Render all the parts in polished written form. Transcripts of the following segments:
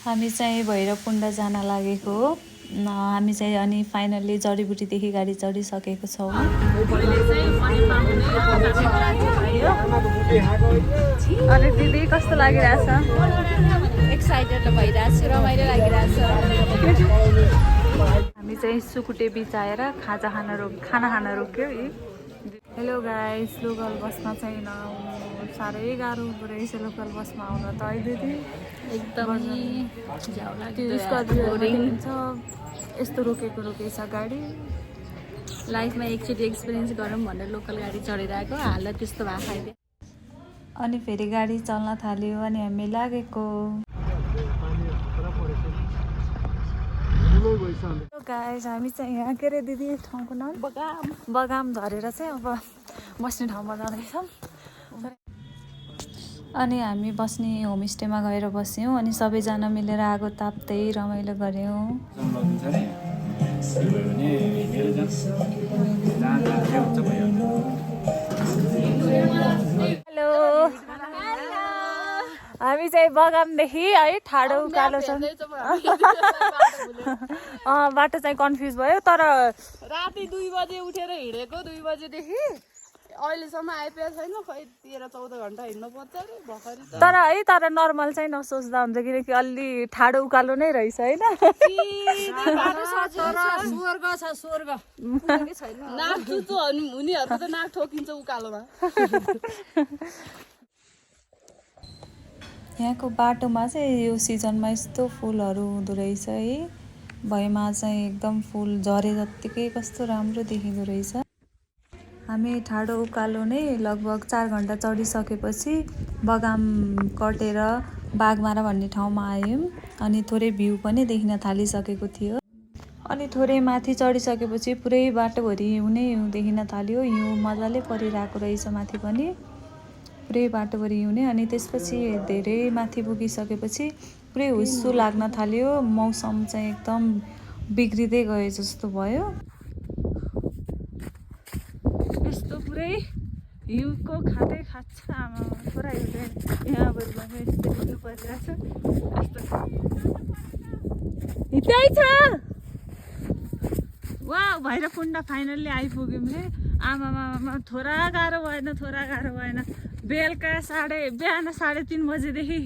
हामी चाहिँ भैरवकुण्ड जान लागेको हो। हामी चाहिँ अनि फाइनल्ली जडीबुटीदेखि गाडी चढिसकेको छौँ। अरे दिदी कस्तो लागिरहेछ? एक्साइटेड भइरहेछ, रमाइलो लागिरहेछ। हामी चाहिँ सुकुटे बिच आएर खाना खान रोक्यो है। हेलो गाइस, लोकल बसमा चाहिँ नआउनु साह्रै गाह्रो हुँदो रहेछ। लोकल बसमा आउन त है दिदी एकदमै यस्तो रोकेको छ गाडी। लाइफमा एकचोटि एक्सपिरियन्स गरौँ भनेर लोकल गाडी चढिरहेको, हालत त्यस्तो भएको छैन। अनि फेरि गाडी चल्न थाल्यो अनि हामी लागेको। गाइस हामी चाहिँ यहाँ के अरे दिदी ठाउँको नाम बगाम झरेर चाहिँ अब बस्ने ठाउँमा जाँदैछौँ। अनि हामी बस्ने होमस्टेमा गएर बस्यौँ अनि सबैजना मिलेर आगो ताप्दै रमाइलो गऱ्यौँ। हेलो, हामी चाहिँ बगामदेखि है ठाडो उकालो छ। बाटो चाहिँ कन्फ्युज भयो, तर राति 2 बजे उठेर हिँडेको, 2 बजेदेखि अहिलेसम्म आइपुगेको छैन। खै 13-14 घन्टा हिँड्नु पर्छ अरे भर्खरै। तर नर्मल चाहिँ नसोच्दा हुन्छ, किनकि अलि ठाडो उकालो नै रहेछ होइन। स्वर्ग छ, स्वर्ग नाक चुचो हुनेहरूको त नाक ठोकिन्छ उकालोमा। यहाँको बाटोमा चाहिँ यो सिजनमा यस्तो फुलहरू हुँदो रहेछ है। भएमा चाहिँ एकदम फुल झरे जत्तिकै कस्तो राम्रो देखिँदो रहेछ। हामी ठाडो उकालो नै लगभग 4 घन्टा चढिसकेपछि बगाम कटेर बाघमारा भन्ने ठाउँमा आयौँ। अनि थोरै भ्यू पनि देखिन थालिसकेको थियो। अनि थोरै माथि चढिसकेपछि पुरै बाटोभरि हिउँ नै हिउँ देखिन थाल्यो। हिउँ मजाले परिरहेको रहेछ माथि पनि, पुरै बाटोभरि हिउँ नै। अनि त्यसपछि धेरै माथि पुगिसकेपछि पुरै हुस्सु लाग्न थाल्यो। मौसम चाहिँ एकदम बिग्रिँदै गयो जस्तो भयो। यस्तो पुरै हिउँको खाँदै खान्छ आमा पुरा हिउँले यहाँ बरुमा यस्तो हिँड्नु परिरहेछ। त्यही छ वा भैरवकुण्ड फाइनल्ली आइपुग्यौँ रे। आमामा थोरा गाह्रो भएन। बेलुका बिहान 3:30 बजेदेखि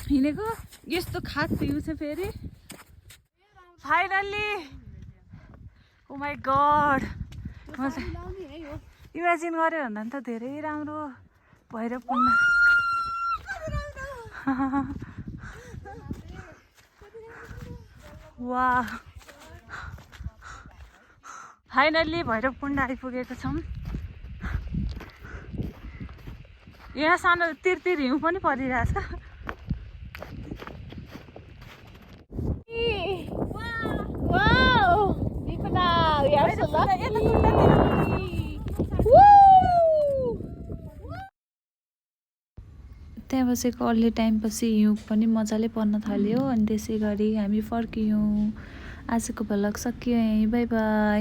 हिँडेको, यस्तो खास हिउँ छ फेरि finally. Oh my god, imagine गऱ्यो भन्दा त धेरै राम्रो भैरवकुण्ड। वा फाइनल्ली भैरवकुण्ड आइपुगेको छौँ। यहाँ सानो तिरतिर हिउँ पनि परिरहेछ। त्यहाँ बसेको अलि टाइमपछि हिउँ पनि मजाले पर्न थाल्यो। अनि त्यसै गरी हामी फर्कियौँ। आजको भ्लग सकियो यहीँ, बाई बाई।